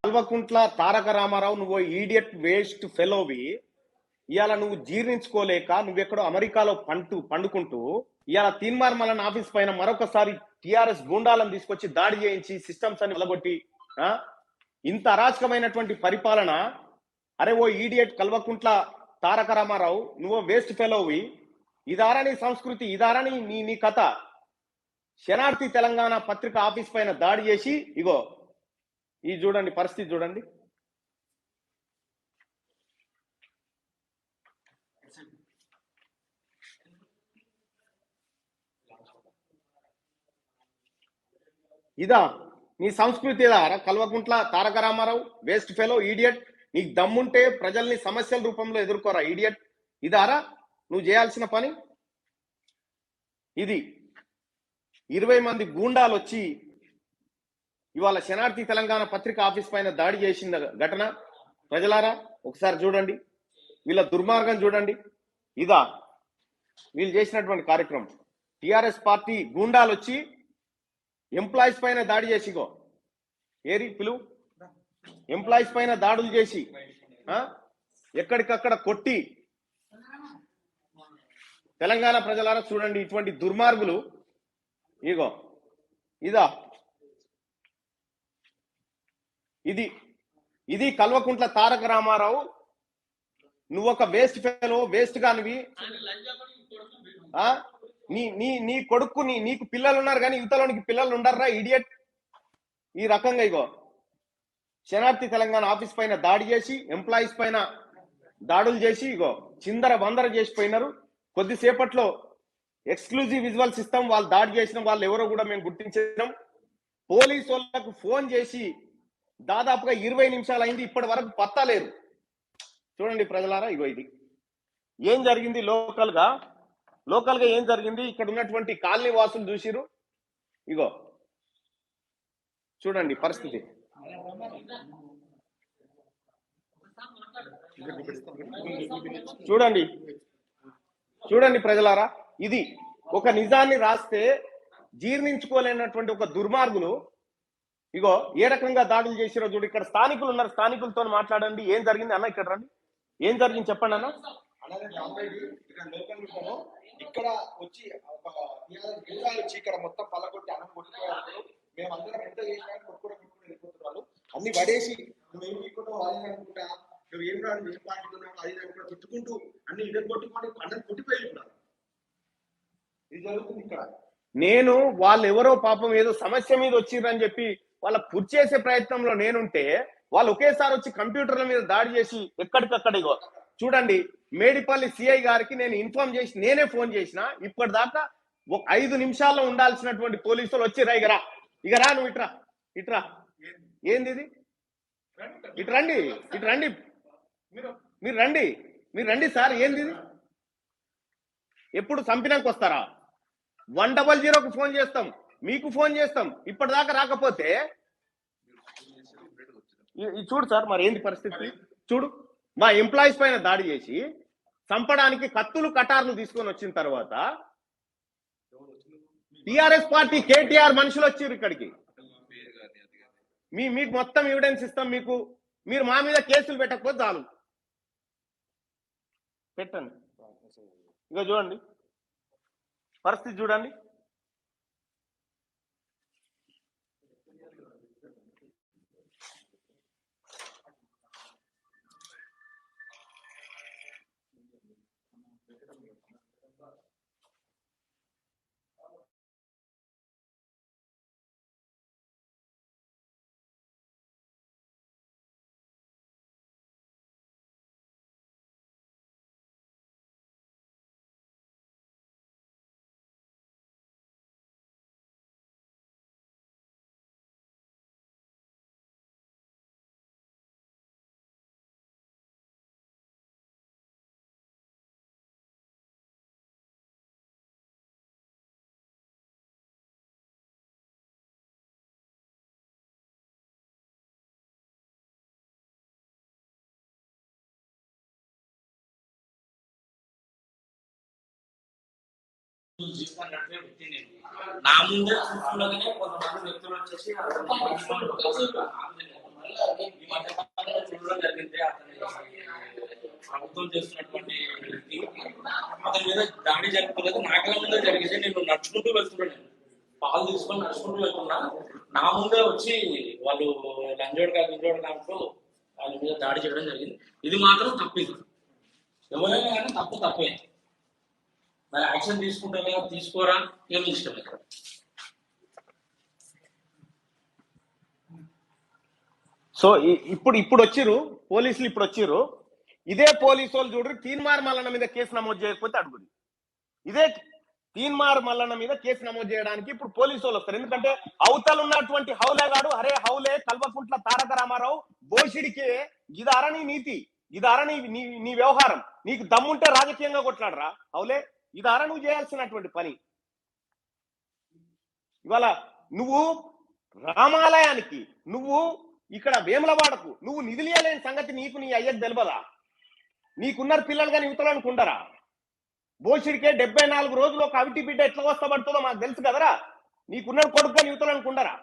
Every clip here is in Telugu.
కల్వకుంట్ల తారక రామారావు నువ్వు ఈడియట్ వేస్ట్ ఫెలోవి ఇవాళ నువ్వు జీర్ణించుకోలేక నువ్వెక్కడో అమెరికాలో పండుకుంటూ ఇవాళ తీన్మార్ మల్లన్ ఆఫీస్ పైన మరొకసారి టిఆర్ఎస్ గూండాలను తీసుకొచ్చి దాడి చేయించి సిస్టమ్స్ అని వెలగొట్టి ఇంత అరాచకమైనటువంటి పరిపాలన. అరే ఓ ఈడియట్ కల్వకుంట్ల తారక రామారావు నువ్వు వేస్ట్ ఫెలోవి, ఇదారా నీ సంస్కృతి, ఇదారా నీ కథ. శనార్థి తెలంగాణ పత్రిక ఆఫీస్ పైన దాడి చేసి ఇగో ఈ చూడండి పరిస్థితి చూడండి. ఇదా నీ సంస్కృతి ఇదారా Kalvakuntla Taraka Ramarao waste fellow idiot? నీకు దమ్ముంటే ప్రజల్ని సమస్యల రూపంలో ఎదుర్కోరా ఈడియట్. ఇదారా నువ్వు చేయాల్సిన పని? ఇది 20 మంది గూండాలు వచ్చి ఇవాళ శనార్థి తెలంగాణ పత్రిక ఆఫీస్ పైన దాడి చేసిన ఘటన ప్రజలారా ఒకసారి చూడండి, వీళ్ళ దుర్మార్గం చూడండి. ఇదా వీళ్ళు చేసినటువంటి కార్యక్రమం. టిఆర్ఎస్ పార్టీ గూండాలు వచ్చి ఎంప్లాయీస్ పైన దాడి చేసిగో ఏరి పిలువు ఎంప్లాయీస్ పైన దాడులు చేసి ఎక్కడికక్కడ కొట్టి తెలంగాణ ప్రజలారా చూడండి ఇటువంటి దుర్మార్గులు. ఇగో ఇదా ఇది కల్వకుంట్ల తారక రామారావు. నువ్వు ఒక వేస్ట్ ఫెలో, వేస్ట్ గానివి. నీ కొడుకు నీకు పిల్లలు ఉన్నారు కానీ యువతలోనికి పిల్లలు ఉండర్రా ఇడియట్. ఈ రకంగా ఇగో శనార్థి తెలంగాణ ఆఫీస్ పైన దాడి చేసి ఎంప్లాయీస్ పైన దాడులు చేసి ఇగో చిందర వందర చేసిపోయినారు. కొద్దిసేపట్లో ఎక్స్క్లూజివ్ విజువల్స్ ఇస్తాం. వాళ్ళు దాడి చేసిన వాళ్ళు ఎవరో కూడా మేము గుర్తించాం. పోలీసు వాళ్ళకు ఫోన్ చేసి దాదాపుగా 20 నిమిషాలు అయింది, ఇప్పటి వరకు పత్తా లేదు. చూడండి ప్రజలారా ఇగో ఇది ఏం జరిగింది లోకల్ గా ఏం జరిగింది. ఇక్కడ ఉన్నటువంటి కాలనీ వాసులు చూసిరు. ఇగో చూడండి పరిస్థితి. చూడండి ప్రజలారా, ఇది ఒక నిజాన్ని రాస్తే జీర్ణించుకోలేనటువంటి ఒక దుర్మార్గులు ఇగో ఏ రకంగా దాడులు చేసిరో చూడు. ఇక్కడ స్థానికులు ఉన్నారు, స్థానికులతో మాట్లాడండి. ఏం జరిగింది అన్న? ఇక్కడ రండి, ఏం జరిగింది చెప్పండి అన్న. ఇక్కడ వచ్చి ఇక్కడ మొత్తం పల్లగొట్టి అన్నం కొట్టుకోవాలి. మేమందరం ఎంత చేసినా కొట్టుకోవడం వెళ్ళిపోతున్నారు. అన్ని పడేసి నువ్వేం తీసుకుంటావు అది అనుకుంటా, నువ్వు ఏం రాదు ఏం పాటుకున్నావు అది అనుకుంటా తిట్టుకుంటూ అన్ని ఇద్దరు కొట్టుకొని అందరు కొట్టిపోయిన్నారు. ఇది జరుగుతుంది ఇక్కడ. నేను వాళ్ళు ఎవరో పాపం ఏదో సమస్య మీద వచ్చిర్రని చెప్పి వాళ్ళ పుర్చి చేసే ప్రయత్నంలో నేనుంటే వాళ్ళు ఒకేసారి వచ్చి కంప్యూటర్ల మీద దాడి చేసి ఎక్కడికక్కడ ఇగో చూడండి. మేడిపల్లి సిఐ గారికి నేను ఇన్ఫార్మ్ చేసి నేనే ఫోన్ చేసిన. ఇప్పటిదాకా 5 నిమిషాల్లో ఉండాల్సినటువంటి పోలీసులు వచ్చి ఇగరా నువ్వు ఇట్రా ఏంది ఇది? ఇటు రండి మీరు రండి సార్. ఏంది ఇది? ఎప్పుడు చంపినాక వస్తారా? 100కు ఫోన్ చేస్తాం, మీకు ఫోన్ చేస్తాం. ఇప్పటిదాకా రాకపోతే చూడు సార్ మరి ఏంది పరిస్థితి చూడు. మా ఎంప్లాయీస్ పైన దాడి చేసి చంపడానికి కత్తులు కటార్లు తీసుకొని వచ్చిన తర్వాత టిఆర్ఎస్ పార్టీ కేటీఆర్ మనుషులు వచ్చారు ఇక్కడికి. మీకు మొత్తం ఎవిడెన్స్ ఇస్తాం. మీరు మా మీద కేసులు పెట్టకపోతే చాలు, పెట్టండి. ఇక చూడండి పరిస్థితి చూడండి. జీవితాన్ని నడిపే వ్యక్తి నేను. నా ముందే చూస్తుండగానే కొంతమంది వ్యక్తులు వచ్చేసి ఈ మధ్య కాలంలో చూడడం జరిగింది. అతని ప్రభుత్వం చేస్తున్నటువంటి అతని మీద దాడి జరుగుతున్నది నా కళ్ళ ముందే జరిగింది. నేను నడుచుకుంటూ వెళ్తున్నాను, నేను పాలు తీసుకొని నడుచుకుంటూ వెళ్తున్నా. నా ముందే వచ్చి వాళ్ళు లంజోడు కాంటూ వాళ్ళ మీద దాడి చేయడం జరిగింది. ఇది మాత్రం తప్పింది. ఎవరైనా కానీ తప్పే. మరి యాక్షన్ తీసుకుంటారా తీసుకోరా ఏమి ఇష్టం ఇక్కడ. సో ఇప్పుడు వచ్చిర్రు పోలీసులు, ఇప్పుడు వచ్చిర్రు. ఇదే పోలీసు వాళ్ళు చూడరు తీన్మార్ మల్లన్న మీద కేసు నమోదు చేయకపోతే అడుగుది. ఇదే తీన్మార్ మల్లన్న మీద కేసు నమోదు చేయడానికి ఇప్పుడు పోలీసు వాళ్ళు వస్తారు. ఎందుకంటే అవతలు ఉన్నటువంటి హౌలేగాడు, అరే హౌలే కల్వకుంట్ల తారక రామారావు బోషిడికే ఇదారా నీ నీతి, ఇదారా నీ వ్యవహారం, నీకు దమ్ముంటే రాజకీయంగా కొట్లాడరా హౌలే, ఇదారా నువ్వు చేయాల్సినటువంటి పని. ఇవాళ నువ్వు రామాలయానికి, నువ్వు ఇక్కడ వేములవాడకు నువ్వు నిధులియలేని సంగతి నీకు నీ అయ్యకు తెలియదా? నీకున్నారు పిల్లలు కానీ యువతలకు ఉండరా? బోషిడికే 74 రోజులు ఒక అవిటి బిడ్డ ఎట్లా వస్తబడుతుందో మాకు తెలుసు కదరా. నీకున్న కొడుకు కానీ యువతలకు ఉండరా?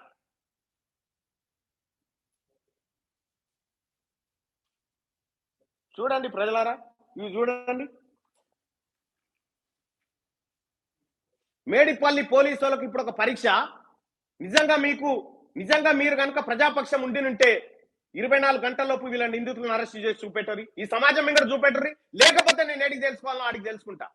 చూడండి ప్రజలారా, ఇవి చూడండి. మేడిపల్లి పోలీసు వాళ్ళకి ఇప్పుడు ఒక పరీక్ష. నిజంగా మీరు కనుక ప్రజాపక్షం ఉండినుంటే 24 గంటల్లోపు వీళ్ళ నిందితులను అరెస్ట్ చేసి చూపెట్టరు. ఈ సమాజం మీద చూపెట్టరు. లేకపోతే నేను ఏడికి తెలుసుకోవాలో ఆడికి తెలుసుకుంటా.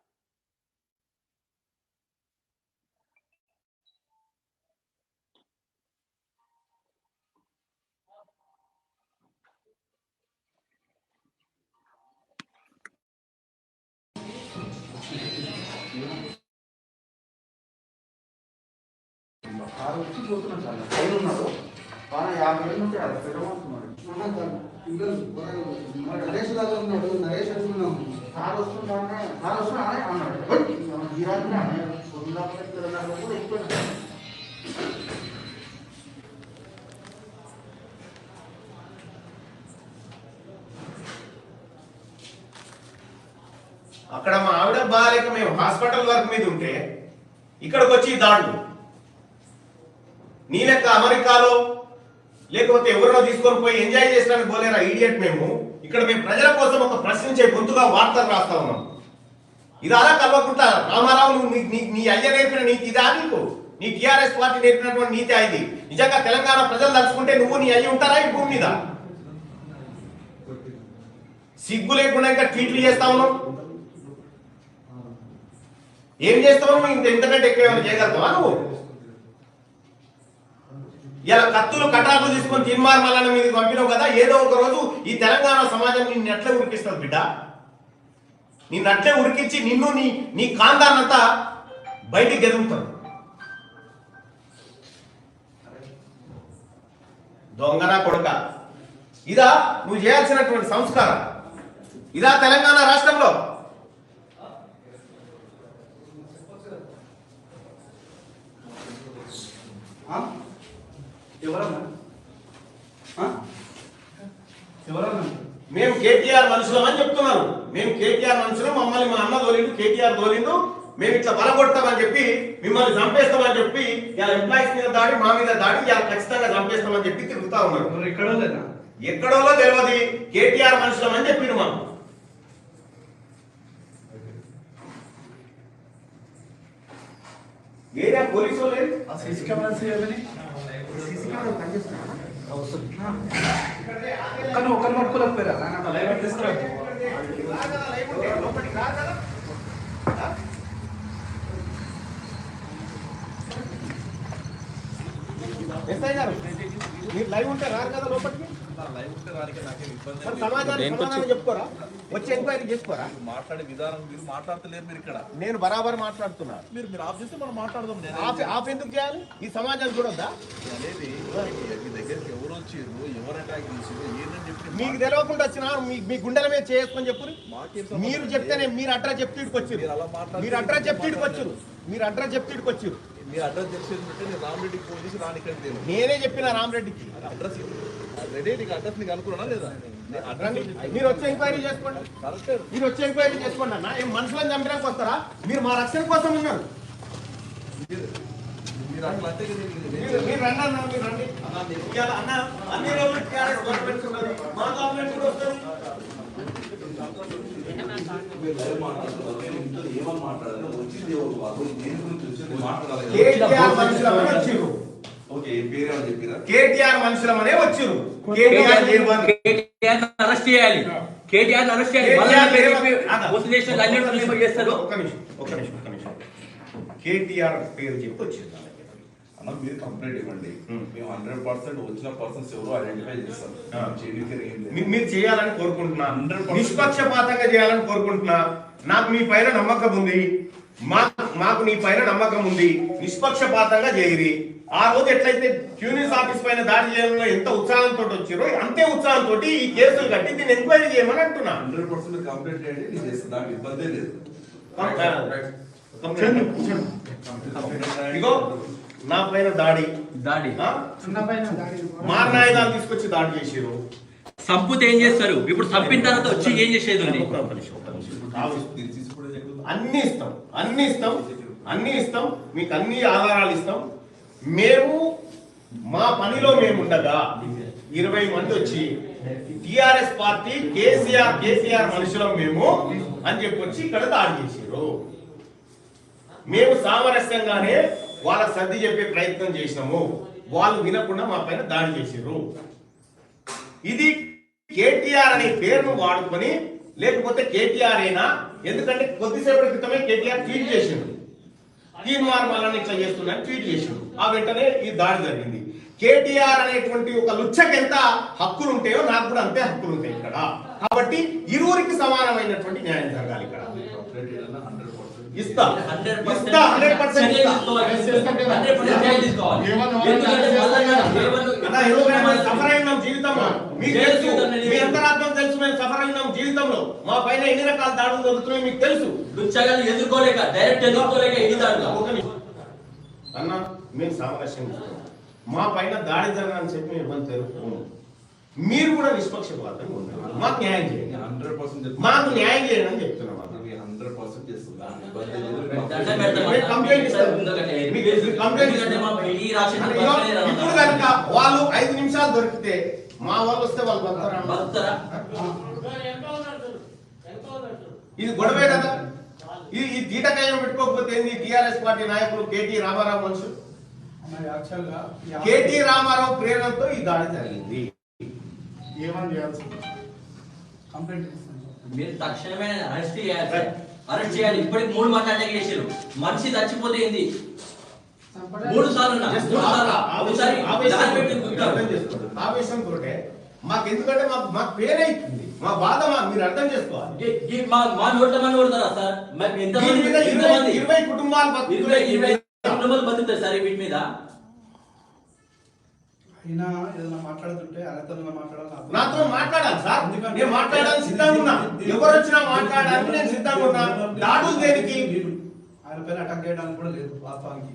వచ్చి పోతున్నాం సార్, పైన ఉన్నారు 50 ఏళ్ళు ఉంటే అది పెట్టబోతున్నారు. నరేష్ లాగా ఉన్నాడు, నరేష్ అనుకున్నాం సార్ వస్తున్నానే అన్నాడు. ఈ రాత్రి పొద్దున్న కూడా ఎక్కువ అక్కడ మా ఆవిడ బాగాలేక మేము హాస్పిటల్ వర్క్ మీద ఉంటే ఇక్కడికి వచ్చి దాడులు. నీ లెక్క అమెరికాలో లేకపోతే ఎవరినో తీసుకొని పోయి ఎంజాయ్ చేసడానికి పోలేరా ఈడియట్. మేము ప్రజల కోసం ఒక ప్రశ్నించే గొంతుగా వార్తలు రాస్తా ఉన్నాం. ఇది అలా కలవకుండా రామారావు నువ్వు నీ అయ్య నేర్పిన నీతి ఇదా? నీ టీఆర్ఎస్ పార్టీ నేర్పినటువంటి నీతి ఇది. నిజంగా తెలంగాణ ప్రజలు తలుచుకుంటే నువ్వు నీ అయ్యి ఉంటారా ఈ భూమి మీద? సిగ్గు లేకుండా ఇంకా ట్వీట్లు చేస్తా ఉన్నావు. ఏం చేస్తావు నువ్వు? ఇంతకంటే ఎక్కువ ఏమైనా చేయగలుగుతావా నువ్వు? ఇలా కత్తులు కటాకులు తీసుకొని తీన్మార్ మల్లన్న మీద పంపినావు కదా. ఏదో ఒక రోజు ఈ తెలంగాణ సమాజం నిన్ను ఎట్లే ఉరికిస్తుంది బిడ్డ. నిన్ను అట్లే ఉరికించి నిన్ను నీ కాందాన్నంతా బయటికి గెదుగుతావు. దొంగన కొడుక, ఇదా నువ్వు చేయాల్సినటువంటి సంస్కారం? ఇదా తెలంగాణ రాష్ట్రంలో? మేము కేటీఆర్ మనుషులం అని చెప్తున్నారు. మేము కేటీఆర్ మనుషులం, మమ్మల్ని మా అన్న తోలిండు, కేటీఆర్ తోలిండు, మేము ఇట్లా బలగొడతామని చెప్పి మిమ్మల్ని చంపేస్తామని చెప్పి ఇలా ఎంప్లాయీస్ మీద దాడి, మా మీద దాడి, ఇలా ఖచ్చితంగా చంపేస్తామని చెప్పి తిరుగుతా ఉన్నారు. ఎక్కడోలో తెలియదు. కేటీఆర్ మనుషులం అని చెప్పిరు మాకు. ఏరియా పోలీసు లేదు. ఒకరు పట్టుకోలేకపోయారా? ఎస్ఐ గారు మీరు లైవ్ ఉంటే రారు కదా లోపలికి? సమాధానం చెప్పుకోరా? వచ్చి ఎంక్వైరీ చేసుకోరా? మాట్లాడే విధానం మీరు మాట్లాడతలేరు. మీరు ఇక్కడ నేను బరాబర్ మాట్లాడుతున్నా. మీరు ఆఫ్ చేస్తే మనం మాట్లాడదాం. ఆఫ్ ఎందుకు చేయాలి? ఈ సమాజం చూడొద్దా? అనేది మీ దగ్గరికి ఎవరు వచ్చారు, ఎవరు అటాక్ చేసారు ఏంటని చెప్పి మీకు తెలియకుండా వచ్చినా మీ గుండెల మీద చేసుకొని చెప్పు. మీరు చెప్తేనే మీరు అడ్రస్ చెప్తీడికి వచ్చారు. మీరు అడ్రస్ చెప్తీడికి వచ్చారు. మీరు అడ్రస్ చెప్తీడికి వచ్చారు. మీ అడ్రస్ తెలిసేది నేను రామరెడ్డికి ఫోన్ చేసి రానికంటే నేనే చెప్పిన రామరెడ్డికి అడ్రస్ రెడీ. నీకు అడ్రస్ నీకు అనుకున్నా లేదా? మీరు వచ్చి ఎంక్వైరీ చేసుకోండి. మీరు వచ్చి ఎంక్వైరీ చేసుకోండి అన్న. ఏం మనుషులను చంపడానికి వస్తారా? మీరు మా రక్షణ కోసం ఉన్నారు. మీరు అట్లా అంటే మీరు రండి అన్న, మీరు రండి ఇవాళ అన్న అన్ని రోజులు టీఆర్ఎస్ గవర్నమెంట్ ఉన్నది, మా గవర్నమెంట్ కూడా వస్తుంది. ఏమని మాట్లాడాలి వచ్చింది ఎవరు వాళ్ళు దేని గురించి వచ్చింది మాట్లాడాలి. కేటీఆర్ మనుషులమనే వచ్చిర్రు. ఓకే ఏ పేరు ఏమని చెప్పిరా? కేటీఆర్ మనుషులమనే వచ్చిర్రు. కేటీఆర్ అరెస్ట్ చేయాలి, కేటీఆర్ అరెస్ట్ చేయాలి. చేస్తారు. ఒక్క నిమిషం. కేటీఆర్ పేరు చెప్పి వచ్చింది. అన్న మీరు కంప్లైంట్ ఇవ్వండి, మేము 100% వచ్చిన పర్సన్స్ ఎవరు ఐడెంటిఫై చేస్తాం. చేయడానికి ఏం లేదు. మీరు చేయాలని కోరుకుంటున్నా, 100% నిష్పక్షపాతంగా చేయాలని కోరుకుంటున్నా. నాకు మీ పైన నమ్మకం ఉంది, మాకు నీ పైన నమ్మకం ఉంది. నిష్పక్షపాతంగా చేయరి. ఆ రోజు ఎట్లయితే క్యూనిస్ ఆఫీస్ పైన దాడి చేయాలని ఎంత ఉత్సాహంతో వచ్చారో అంతే ఉత్సాహంతో ఈ కేసులు కట్టి దీన్ని ఎంక్వైరీ చేయమని అంటున్నా. 100% కంప్లైంట్ చేయండి, నేను చేస్తాను, నాకు ఇబ్బందే లేదు. ఇగో నా పైన దాడి మారణాయుధాలు తీసుకొచ్చి దాడి చేసారు. సంపుతే ఏం చేస్తారు? ఇప్పుడు సంపిన తర్వాత వచ్చి ఏం చేసేది ఉంది? అన్ని ఇస్తాం, మీకు అన్ని ఆధారాలు ఇస్తాం. మేము మా పనిలో మేము ఉండగా 20 మంది వచ్చి టిఆర్ఎస్ పార్టీ కేసీఆర్ మనుషులం మేము అని చెప్పొచ్చి ఇక్కడ దాడి చేసారు. మేము సామరస్యంగానే వాళ్ళ సర్ది చెప్పే ప్రయత్నం చేసినాము, వాళ్ళు వినకుండా మా పైన దాడి చేసారు. ఇది కేటీఆర్ అనే పేరును వాడుకొని, లేకపోతే కేటీఆర్ అయినా, ఎందుకంటే కొద్దిసేపటి క్రితమే కేటీఆర్ ట్వీట్ చేసిండు, తీర్మానం వల్ల ఇట్లా చేస్తున్నాను ట్వీట్ చేసిండు. ఆ వెంటనే ఈ దాడి జరిగింది. కేటీఆర్ అనేటువంటి ఒక లుచ్చకి ఎంత హక్కులు ఉంటాయో నాకు కూడా అంతే హక్కులు ఉంటాయి ఇక్కడ. కాబట్టి ఇరువురికి సమానమైనటువంటి న్యాయం జరగాలి ఇక్కడ. ఇస్తా 100% సఫర్ అయినాం జీవితంలో. మీకు తెలుసు, మీ అంతరాత్మ తెలుసు, మేము సఫర్ అయినాం జీవితంలో. మా పైన ఎన్ని రకాల దాడులు జరుగుతున్నాయి మీకు తెలుసు. ఎదుర్కోలేక డైరెక్ట్ ఎదుర్కోలేక ఎన్ని దాడులు. అన్న మేము సామరస్యం మా పైన దాడి జరగాలని చెప్పి మేము ఇబ్బంది తెలుసుకోము. మీరు కూడా నిష్పక్షపాతంగా ఉండాలి. మాకు న్యాయం చేయండి, 100% మాకు న్యాయం చేయండి అని చెప్తున్నాం. 100% చేస్తున్నాను. ఇప్పుడు కనుక వాళ్ళు 5 నిమిషాలు దొరికితే మా వాళ్ళు వస్తే వాళ్ళు బతుకుతారా? ఇది గొడవే కదా. ఈ తీటకాయం పెట్టుకోకపోతే ఏంది? టిఆర్ఎస్ పార్టీ నాయకులు కేటీ రామారావు మనుషులు, కేటీ రామారావు ప్రేరణతో ఈ దాడి జరిగింది. ఏమని చేయాల్సి కంప్లైంట్ మీరు తక్షణమే అరెస్ట్ చేయాలి, అరెస్ట్ చేయాలి. ఇప్పటికి 3 మంది అటాక్ చేశారు. మనిషి చచ్చిపోతే ఏంది? 3 సార్లు ఆవేశంతో మాకు, ఎందుకంటే మాకు పేరే అవుతుంది, మా బాధ మీరు అర్థం చేసుకోవాలి. మా నోట్ల మంది కొడతారా సార్? 20 కుటుంబాలు 20 కుటుంబాలు బతుకుతారు సార్ వీటి మీద. అయినా ఏదైనా మాట్లాడుతుంటే ఆయనతో మాట్లాడాలి, నాతో మాట్లాడాలి సార్. నేను మాట్లాడాలని సిద్ధంగా ఉన్నా, ఎవరు వచ్చినా మాట్లాడడానికి నేను సిద్ధంగా ఉన్నా. దాడులు దేనికి? ఆయన పైన అటాక్ చేయడానికి కూడా లేదు వాస్తవానికి.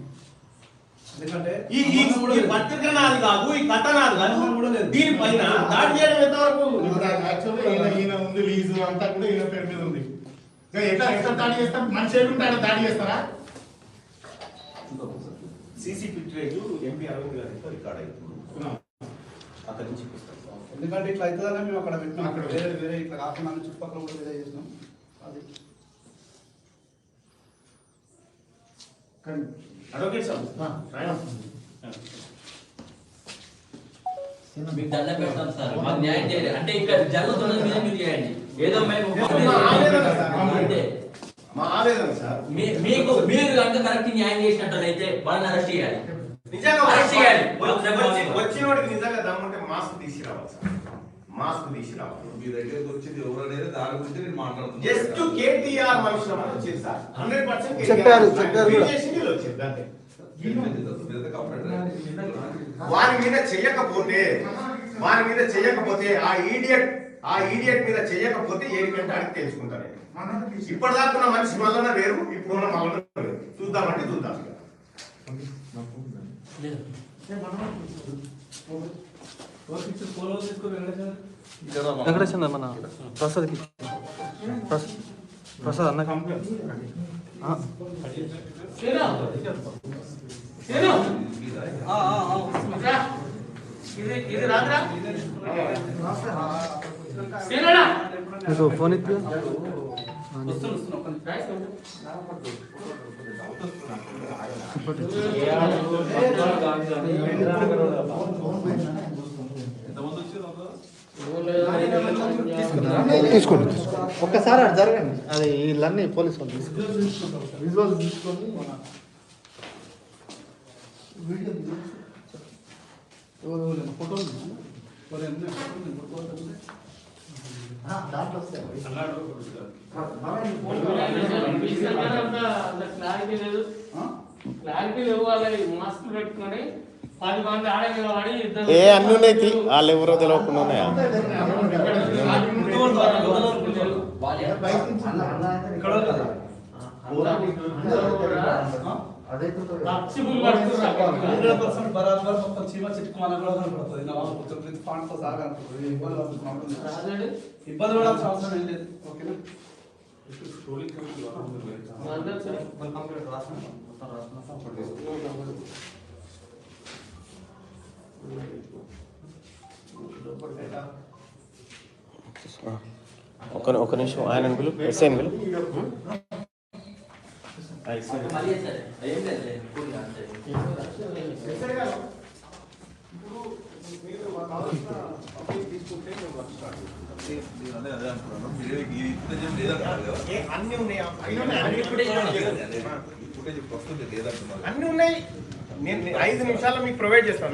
ఎందుకంటే ఈ పత్రిక నాది కాదు, ఈ కథ నాది కాదు, దీనిపైన దాడి చేయడం ఎంతవరకు? ఈయన ఉంది లీజు అంతా కూడా ఈయన పేరు మీద ఉంది. ఎట్లా దాడి చేస్తాం? మనిషి ఏమింటాడో దాడి చేస్తారా? సీసీ ఫుటేజ్ ఎంపీ అరవింద్ గారితో రికార్డ్ అవుతుంది. అక్కడి నుంచి ఎందుకంటే ఇట్లా అవుతుందనే మేము అక్కడ పెట్టినాం. అక్కడ వేరే ఇట్లా కాకుండా చుట్టుపక్కల కూడా వేరే చేసినాం. అది అడ్వకేట్ సార్ మీకు దండం పెడతాం సార్, మాకు న్యాయం చేయాలి. అంటే ఇక్కడ జరుగుతున్నది మీద మీరు చేయండి. ఏదో మేము అంతే మా ఆవేదన సార్. మీకు మీరు కనుక కరెక్ట్ న్యాయం చేసినట్లయితే వాళ్ళని అరెస్ట్ చేయాలి, నిజంగా అరెస్ట్ చేయాలి. వచ్చినోడికి నిజంగా దమ్ముంటే మాస్క్ తీసుకురావాలి సార్, మాస్క్ తీసుకురావాలి. మీ దగ్గరకు వచ్చింది ఎవరు అనేది దాని గురించి నేను మాట్లాడుతున్నాను. జస్ట్ కేటీఆర్ మనుషులు వచ్చింది సార్, 100% చెప్పారు అంతే. వారి మీద చెయ్యకపోతే ఆ ఈడియట్ మీద చెయ్యకపోతే ఏంటంటే అడిగి తెలుసుకుంటారు. ఇప్పటిదాకా ఉన్న మనిషి మళ్ళా వేరు, ఇప్పుడున్న మళ్ళా వేరు. చూద్దామంటే చూద్దాం. వెంకటేశ్వర మన ప్రసాద్కి ప్రసాద్ అన్న ఫోన్ ఇచ్చు తీసుకోండి ఒక్కసారి అటు జరగండి. అది వీళ్ళన్నీ పోలీసు వాళ్ళు విజువల్ తీసుకొని ఫోటోలు దాంట్లో వస్తాయి. ఏ అన్ని ఉన్నాయి వాళ్ళు ఎవరో తెలియకుండా ఉన్నాయా? ఇబ్బంది పడాల్సిన అవసరం ఏం లేదు. ఓకేనా? ఒక నిమిషం ఆయన పిలు, ఎస్ఐ పిలు. అన్ని ఉన్నాయి. నేను 5 నిమిషాల్లో మీకు ప్రొవైడ్ చేస్తాను.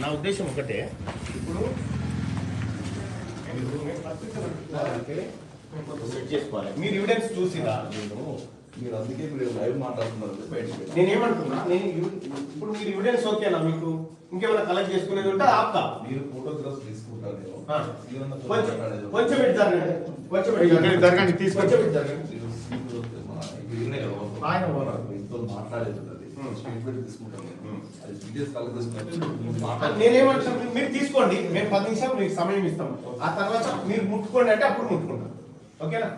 నా ఉద్దేశం ఒకటే, ఇప్పుడు సెట్ చేసుకోవాలి. మీరు ఎవిడెన్స్ చూసిరా? మీరు అందుకే మీరు లైవ్ మాట్లాడుతున్నారు బయటికి. నేనేమంటున్నా, ఇప్పుడు మీరు ఎవిడెన్స్ ఓకేనా? మీకు ఇంకేమైనా కలెక్ట్ చేసుకునేది ఉంటే ఆపుతా. మీరు ఫోటోగ్రాఫ్స్ తీసుకుంటారు. కొంచెం ఇటు జరగండి, కొంచెం ఇటు జరగండి, తీసుకొచ్చి ఇటు జరగండి. ఆయన మాట్లాడేది స్టేట్మెంట్ తీసుకుంటాను. అది డీటెయిల్స్ కలెక్ట్ చేసుకుంటే నేనేమంటున్నాను, మీరు తీసుకోండి. మేము 10 నిమిషాలు మీకు సమయం ఇస్తాం. ఆ తర్వాత మీరు ముట్టుకోండి అంటే అప్పుడు ముట్టుకుంటాం. ఓకేనా?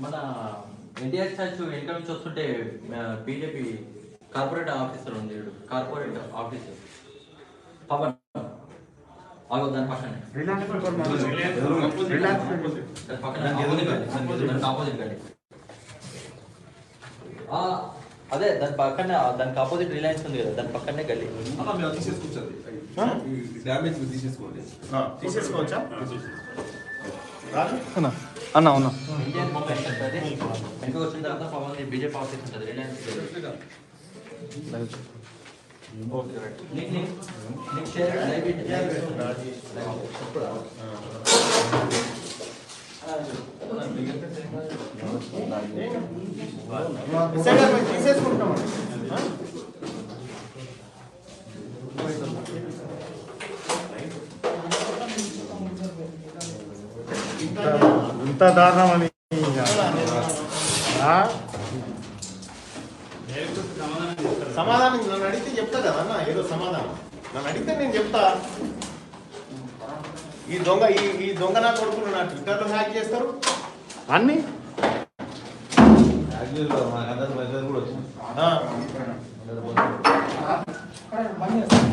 మన ఎన్టీఆర్ స్టాచ్యూ వెనుక నుంచి వస్తుంటే బీజేపీ కార్పొరేట్ ఆఫీసర్ ఉంది, కార్పొరేట్ ఆఫీసర్ పవన్ ఆగో దాని పక్కనే ఆపోజిట్ గడి అదే దాని పక్కనే, దానికి ఆపోజిట్ రిలయన్స్ ఉంది కదా, దాని పక్కనే గల్లీ. తీసేసుకోవచ్చు. డ్యామేజ్ తీసేసుకోండి. తీసేసుకోవచ్చా? అన్న అవునా ఇండియన్ మూమెంట్ ఉంటుంది. వెనుక వచ్చిన తర్వాత పవన్ బీజేపీ ఆఫీస్ ఉంటుంది, రిలయన్స్. తీసేసుకుంటాం. ఇంత దారుణమని సమాధానం నన్ను అడిగితే చెప్తా కదా అన్న, ఏదో సమాధానం నన్ను అడిగితే నేను చెప్తా. ఈ దొంగ నా కొడుకులు నా ట్విట్టర్లో హ్యాక్ చేస్తారు అన్ని.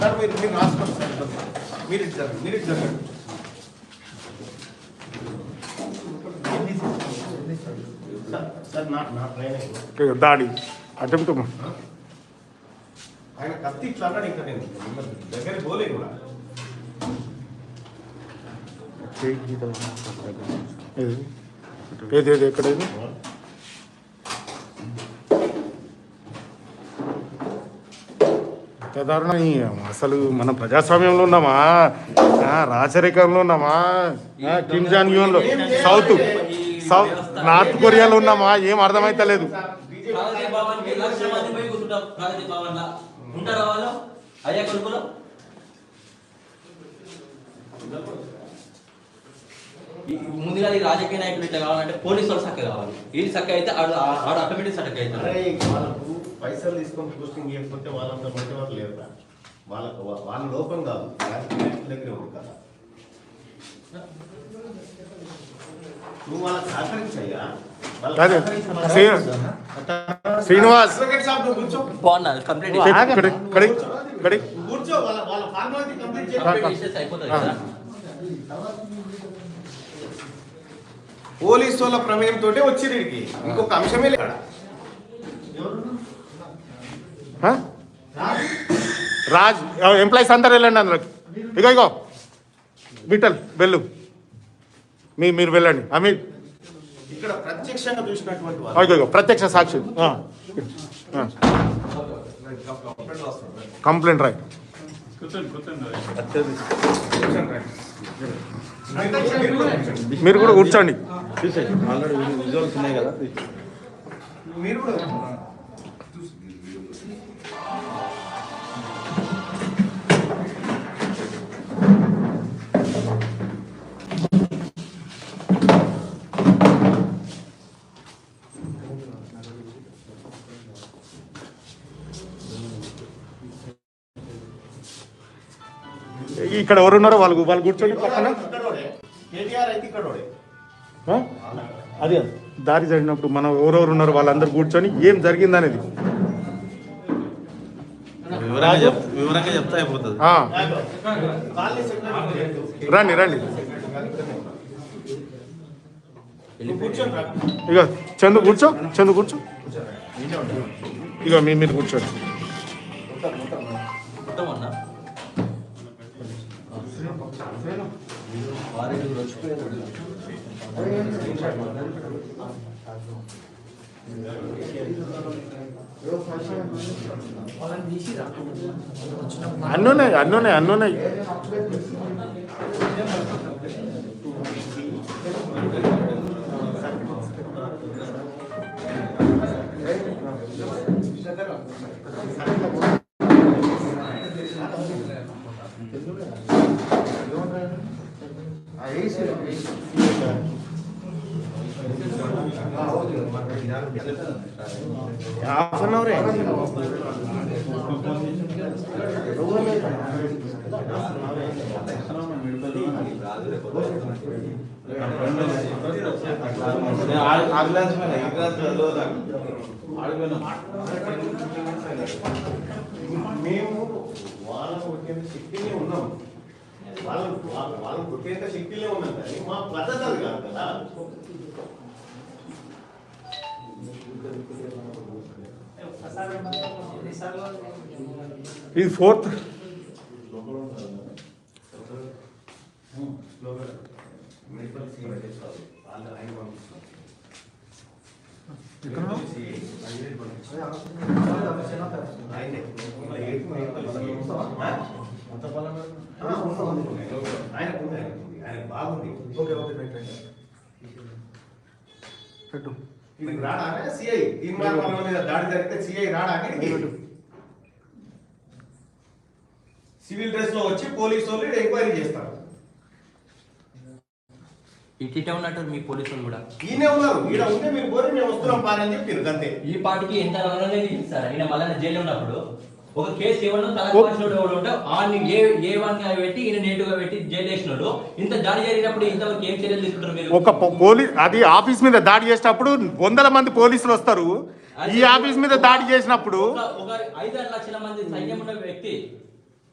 సార్ మీరు రాసుకోండి సార్. మీరు ఇటు జరగండి, మీరు ఇటు జరగండి. సార్ నా ట్రైన్ దాడి అటెంప్ట్ ఆయన కత్తి ఇట్లా అన్నాడు. ఇంకా నేను దగ్గరికి పోలే కూడా. ఏది ఏది ఎక్కడ ఇది? దారుణం. అసలు మనం ప్రజాస్వామ్యంలో ఉన్నామా, రాచరికంలో ఉన్నామా, కిమ్ జాంగ్ యూన్లో సౌత్ నార్త్ కొరియాలో ఉన్నామా? ఏం అర్థమైతలేదు. ముందుగా ఈ రాజకీయ నాయకులు ఇట్లా కావాలంటే పోలీసు వాళ్ళు చక్కగా కావాలి. వీళ్ళు చక్కగా అయితే ఆడ ఆటోమేటిక్ చక్కగా అవుతారు. వాళ్ళకు పైసలు తీసుకొని పోస్టింగ్ చేయకపోతే వాళ్ళంతా మంచి వాళ్ళు లేరు. వాళ్ళ లోపం కాదు, బ్యాంకు దగ్గరే ఉంది కదా. నువ్వు వాళ్ళకి సహకరించయ్యా. అదే శ్రీనివాస్ బాగున్నారు కంప్లీట్ కూర్చో, వాళ్ళ ఫార్మాలిటీ కంప్లీట్ చేసి అయిపోతుంది కదా. పోలీసు వాళ్ళ ప్రమేయం తోటే వచ్చి వీడికి ఇంకొక అంశమే లేదు. రాజ్ ఎంప్లాయీస్ అందరు వెళ్ళండి అందరు. ఇగో బిట్టల్ వెళ్ళు, మీరు వెళ్ళండి. అమీర్ ఇక్కడ ప్రత్యక్షంగా చూసినటువంటి ఇగో ప్రత్యక్ష సాక్షి కంప్లైంట్ రాయ్. మీరు కూడా కూర్చోండి. మీరు కూడా ఇక్కడ ఎవరున్నారో వాళ్ళు కూర్చోండి పక్కన. కేటీఆర్ అయితే ఇక్కడోడే. అదే దారి జరిగినప్పుడు మనం ఎవరెవరు ఉన్నారో వాళ్ళందరూ కూర్చొని ఏం జరిగింది అనేది వివరంగా చెప్తా అయిపోతుంది. రండి ఇక చందు కూర్చో ఇక మీరు కూర్చోండి. అన్నున్నాయి. హాఫ్ అన్ అవర్ మేము వాళ్ళకు కొట్టేంత శక్తినే ఉన్నాం, వాళ్ళకు కొట్టేంత శక్తిలే ఉన్నాం, కానీ మా పద్ధతి అది కాదు కదా. ఇది ఫోర్త్ బాగుంది. ఇది రాడా సిఐ తీర్మానం మీద దాడి జరిగితే సిఐ రాడా? సివిల్ డ్రెస్ లో వచ్చి పోలీసు వాళ్ళు ఎంక్వైరీ చేస్తారు. ఇటే ఉన్నట్టు మీ పోలీసులు కూడా ఈయనే ఉన్నారు, ఈడ ఉంటే మీరు పోయి మేము వస్తున్నాం పారని చెప్పి అంతే. ఈ పాటికి ఎంత ఇస్తారు. ఆయన మళ్ళీ జైలు ఉన్నప్పుడు ఒక కేసు ఇవ్వడం తలపాటు A1 గా పెట్టి ఈయన నేటుగా పెట్టి జైలు వేసినాడు. ఇంత దాడి జరిగినప్పుడు ఇంతవరకు ఏం చర్యలు తీసుకుంటారు మీరు? ఒక పోలీస్ అది ఆఫీస్ మీద దాడి చేసినప్పుడు 100 మంది పోలీసులు వస్తారు. ఈ ఆఫీస్ మీద దాడి చేసినప్పుడు ఒక 5-6 లక్షల మంది సైన్యం ఉన్న వ్యక్తి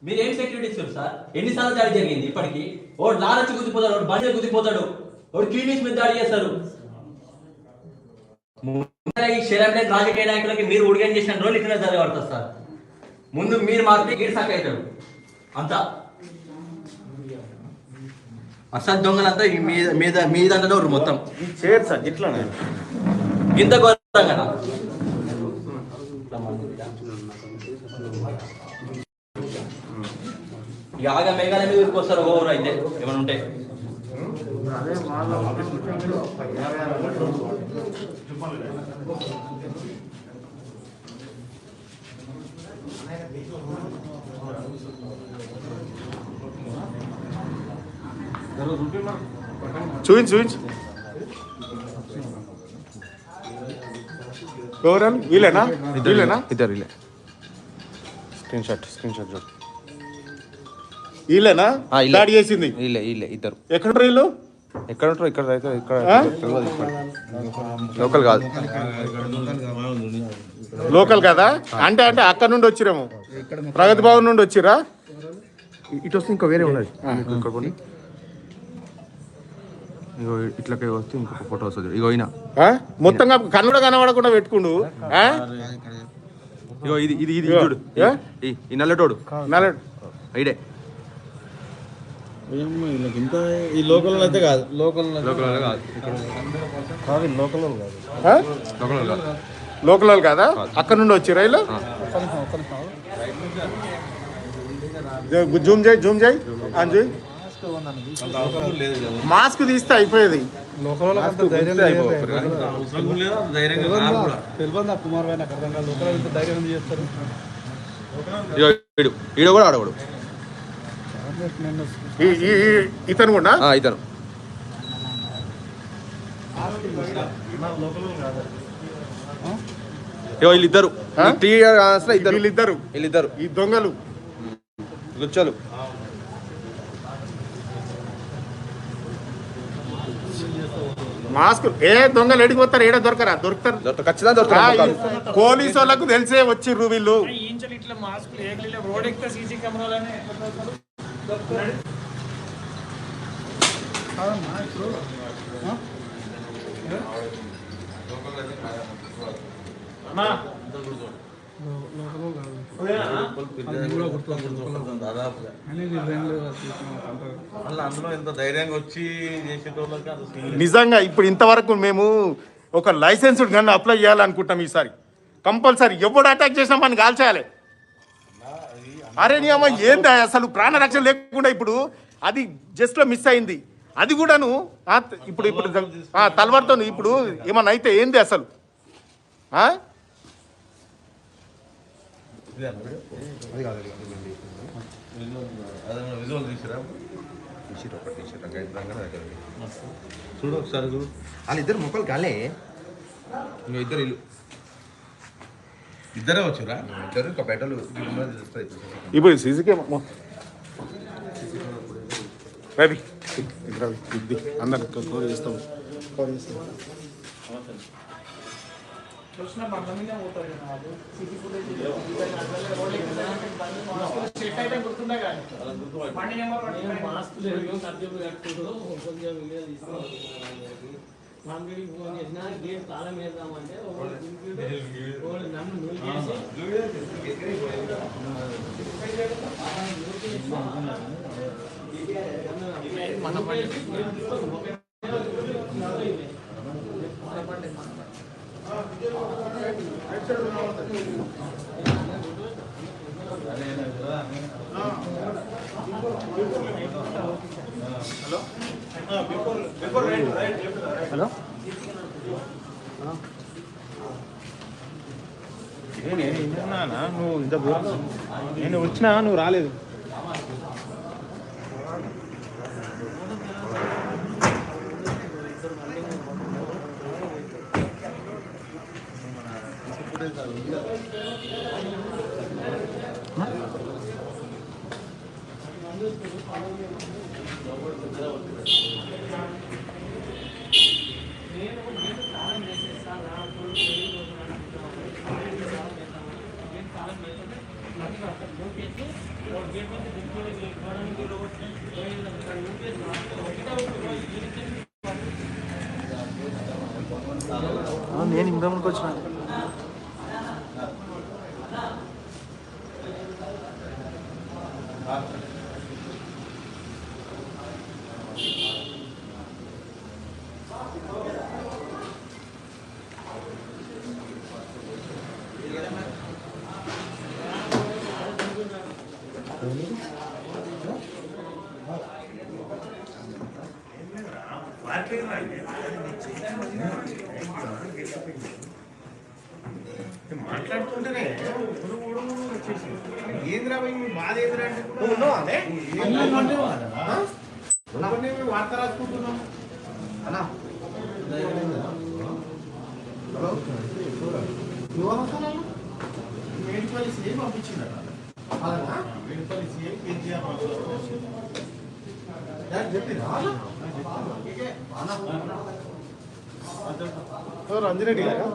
మీరు ఏం సెక్యూరిటీ ఇస్తారు సార్? ఎన్నిసార్లు దాడి జరిగింది ఇప్పటికి? ఓడు లారచ్చి గుద్దిపోతాడు, ఓడు బండి గుద్దిపోతాడు, ఓడు క్లినిక్స్ మీద దాడి చేస్తారు. ఈ శరీరం రాజకీయ నాయకులకి మీరు ఉడిగని చేసిన రోజులు ఇక్కడ జరగబడుతుంది సార్. ముందు మీరు మాత్రమే గీడు సాక్ అవుతాడు. అంతా అసలు దొంగలంతా మీద ఉన్నారు మొత్తం. చేయరు సార్ ఇట్లా ఇంత ఘోరంగా యాగ మేఘాల మీద ఊరికొస్తారు ఓవర్ అయితే ఏమైనా ఉంటే. చూపించు వీలేనా? ఇద్దరు స్క్రీన్ షాట్ చూడు. వీళ్ళేనా దాడి చేసింది? వీళ్ళే ఇద్దరు. ఎక్కడ వీళ్ళు? ఎక్కడ ఉంటారు? ఇక్కడ అయితే ఇక్కడ లోకల్ కాదు. లోకల్ కదా? అంటే అక్కడ నుండి వచ్చిరేమో, ప్రగతి భవన్ నుండి వచ్చిరా? ఇటు వస్తే ఇంకా వేరే ఉన్నది. ఇక్కడ కొన్ని ఇగో ఇట్లకే వస్తే ఇంకొక ఫోటో వస్తుంది. ఇగో ఈయన మొత్తంగా కన్నుడ కనబడకుండా పెట్టుకుండు. ఇగో ఇది చూడు, ఈ నల్లటోడు ఇడే. ఈ లోకల్ అయితే కాదు, లోకల్ కాదా? అక్కడ నుండి వచ్చిరా వీళ్ళు? జూమ్ చేయి అంజు. మాస్క్ తీస్తే అయిపోయేది. ఈడ కూడా ఆడవాడు ఇతను కూడా ఇతను. వీళ్ళిద్దరు వీళ్ళిద్దరు ఈ దొంగలు లుచ్చలు. మాస్క్ దొంగలు ఎడిగిపోతారు, ఏడ దొరుకుతారు ఖచ్చితంగా. పోలీసు వాళ్ళకు తెలిసే వచ్చిర్రు వీళ్ళు. అందులో ఎంత ధైర్యంగా వచ్చి నిజంగా ఇప్పుడు ఇంతవరకు మేము ఒక లైసెన్స్డ్ గన్ అప్లై చేయాలనుకుంటాం. ఈసారి కంపల్సరీ ఎవడు అటాక్ చేసినా మనం కాల్చేయాలి. అరే నీ అమ్మ ఏంది అసలు ప్రాణరక్షణ లేకుండా ఇప్పుడు అది జస్ట్ లో మిస్ అయింది. అది కూడాను ఇప్పుడు తలవారుతో ఇప్పుడు ఏమన్నా అయితే ఏంది అసలు? చూడు ఒకసారి చూడు, వాళ్ళిద్దరు మొక్కలు కాలే. ఇద్దరు ఇల్లు ఇద్దరే వచ్చారా? ఇద్దరు ఇంకా బెటలు. ఇప్పుడు సీసీ కెమెరా రవి అందరు కవర్ చేస్తాం. హలో నువ్వు ఇంత దూరం నేను వచ్చినా నువ్వు రాలేదు. నేను ఇంత ముందుకు వచ్చిన మాట్లాడుతుంటేనే ఏంద్రా బాధ ఏంద్రంటే వార్త రాసుకుంటున్నాం. మేడికల్ ఏం పంపించిందా? రంజిరెడ్డి గారు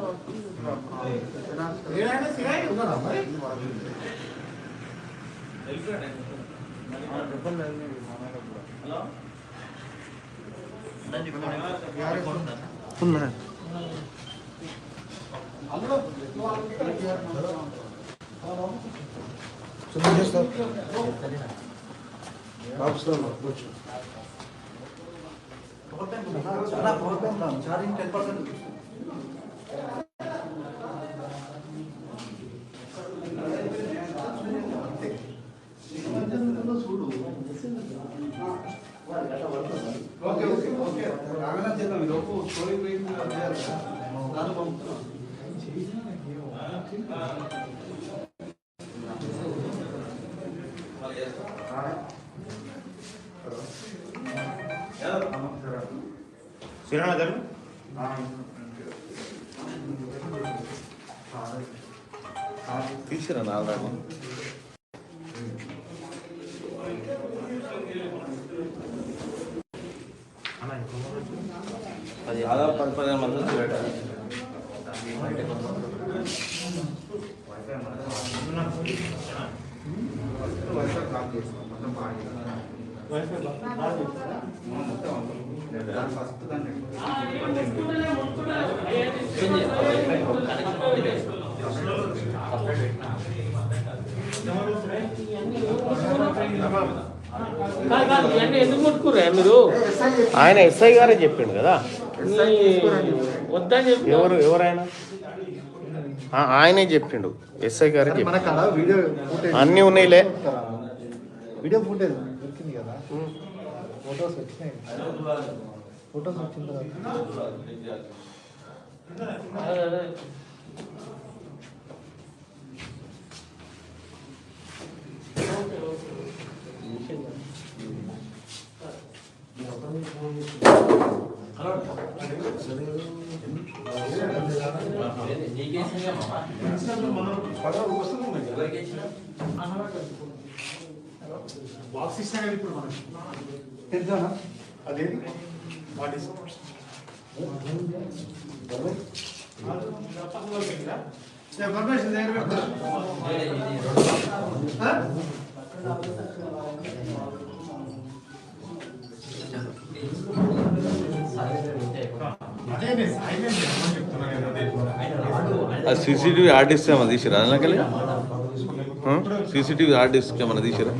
ఛార్జింగ్ 10%. చూడు ఓకే ఓకే ఓకే రాగన చేద్దాం లోపు స్టోరీ పేజ్ దాని పంపుతున్నాం శ్రీరాణ గారు తీసిరా నాలుగు దాదాపు 10-15 మంది వచ్చి ఎందుకు ముట్టుకురా మీరు? ఆయన ఎస్ఐ గారే చెప్పిండు కదా. వద్దని చెప్పి ఎవరైనా ఆయనే చెప్పిండు, ఎస్ఐ గారే మన చెప్పిండు. కాడ వీడియో ఫుటేజ్ అన్నీ ఉన్నాయిలే. వీడియో ఫుటేజ్ దొరికింది కదా, ఫొటోస్ వచ్చినాయి. ఫొటోస్ వచ్చిన తర్వాత బాక్స్ ఇచ్చినా కదా ఇప్పుడు మనకి తెలుసా అదేంటి వాట్ ఇస్ పర్మిషన్ దగ్గర సీసీటీవీ హార్డ్ డిస్క్ ఏమైనా తీసిరా అందులోకెళ్ళి? సీసీటీవీ హార్డ్ డిస్క్ ఏమైనా తీసిరా?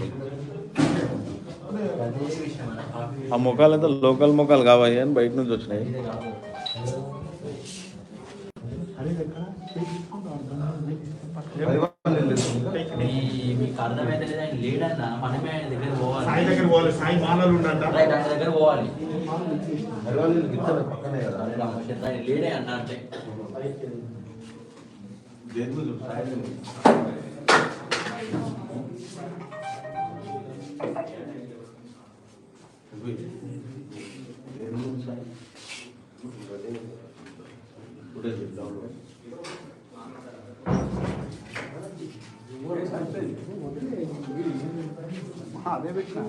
ఆ ముఖాలంతా లోకల్ ముఖాలు కావాలి అని బయట నుంచి వచ్చినాయి. మీకు అర్థమైతే లేదా ఆయన లేడన్నా, మనమే ఆయన దగ్గర పోవాలి. సాయి దగ్గర పోవాలి, సాయి మాలలు ఉండంట. రైట్, ఆయన దగ్గర పోవాలి. పక్కనే కదా ఆయన లేడే అన్న అంటే అదే పెట్టిన